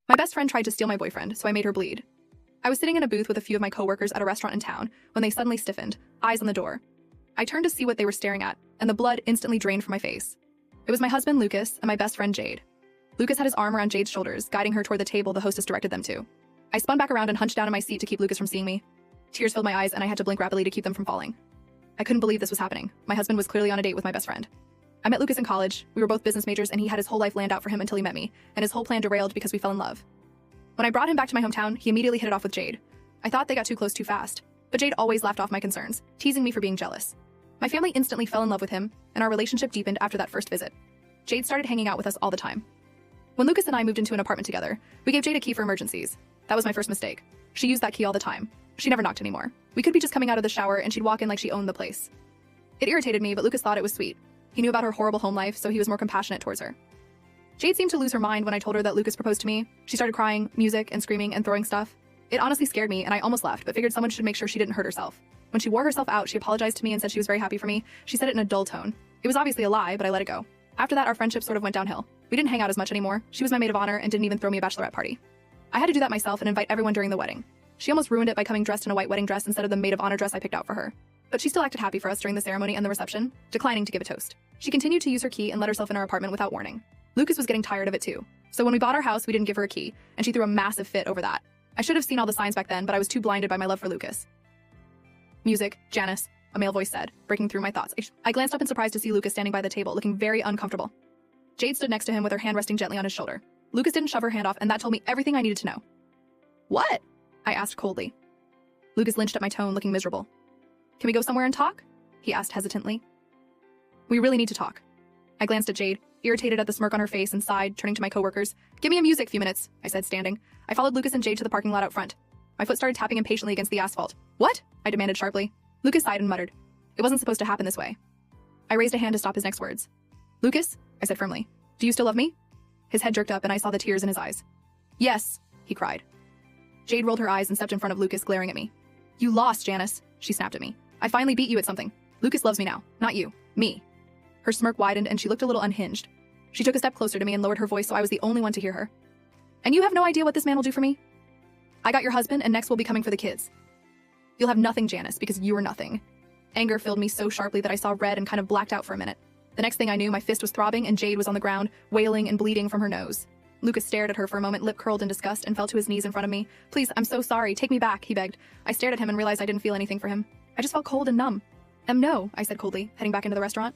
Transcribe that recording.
My best friend tried to steal my boyfriend, so I made her bleed. I was sitting in a booth with a few of my coworkers at a restaurant in town when they suddenly stiffened, eyes on the door. I turned to see what they were staring at, and the blood instantly drained from my face. It was my husband, Lucas, and my best friend, Jade. Lucas had his arm around Jade's shoulders, guiding her toward the table the hostess directed them to. I spun back around and hunched down in my seat to keep Lucas from seeing me. Tears filled my eyes, and I had to blink rapidly to keep them from falling. I couldn't believe this was happening. My husband was clearly on a date with my best friend. I met Lucas in college. We were both business majors, and he had his whole life planned out for him until he met me, and his whole plan derailed because we fell in love. When I brought him back to my hometown, he immediately hit it off with Jade. I thought they got too close too fast, but Jade always laughed off my concerns, teasing me for being jealous. My family instantly fell in love with him, and our relationship deepened after that first visit. Jade started hanging out with us all the time. When Lucas and I moved into an apartment together, we gave Jade a key for emergencies. That was my first mistake. She used that key all the time. She never knocked anymore. We could be just coming out of the shower and she'd walk in like she owned the place. It irritated me, but Lucas thought it was sweet. He knew about her horrible home life, so he was more compassionate towards her. Jade seemed to lose her mind when I told her that Lucas proposed to me. She started crying, music, and screaming and throwing stuff. It honestly scared me, and I almost left, but figured someone should make sure she didn't hurt herself. When she wore herself out, she apologized to me and said she was very happy for me. She said it in a dull tone. It was obviously a lie, but I let it go. After that, our friendship sort of went downhill. We didn't hang out as much anymore. She was my maid of honor and didn't even throw me a bachelorette party. I had to do that myself and invite everyone during the wedding. She almost ruined it by coming dressed in a white wedding dress instead of the maid of honor dress I picked out for her. But she still acted happy for us during the ceremony and the reception, declining to give a toast. She continued to use her key and let herself in our apartment without warning. Lucas was getting tired of it too. So when we bought our house, we didn't give her a key, and she threw a massive fit over that. I should have seen all the signs back then, but I was too blinded by my love for Lucas. Music, Janice, a male voice said, breaking through my thoughts. I glanced up in surprise to see Lucas standing by the table, looking very uncomfortable. Jade stood next to him with her hand resting gently on his shoulder. Lucas didn't shove her hand off, and that told me everything I needed to know. What? I asked coldly. Lucas lynched at my tone, looking miserable. Can we go somewhere and talk? He asked hesitantly. We really need to talk. I glanced at Jade, irritated at the smirk on her face, and sighed, turning to my coworkers. Give me a music few minutes, I said, standing. I followed Lucas and Jade to the parking lot out front. My foot started tapping impatiently against the asphalt. What? I demanded sharply. Lucas sighed and muttered. It wasn't supposed to happen this way. I raised a hand to stop his next words. Lucas, I said firmly, do you still love me? His head jerked up and I saw the tears in his eyes. Yes, he cried. Jade rolled her eyes and stepped in front of Lucas, glaring at me. You lost, Janice, she snapped at me. I finally beat you at something. Lucas loves me now, not you, me. Her smirk widened and she looked a little unhinged. She took a step closer to me and lowered her voice so I was the only one to hear her. And you have no idea what this man will do for me? I got your husband and next we'll be coming for the kids. You'll have nothing, Janice, because you are nothing. Anger filled me so sharply that I saw red and kind of blacked out for a minute. The next thing I knew, my fist was throbbing and Jade was on the ground, wailing and bleeding from her nose. Lucas stared at her for a moment, lip curled in disgust, and fell to his knees in front of me. Please, I'm so sorry. Take me back, he begged. I stared at him and realized I didn't feel anything for him. I just felt cold and numb. No, I said coldly, heading back into the restaurant.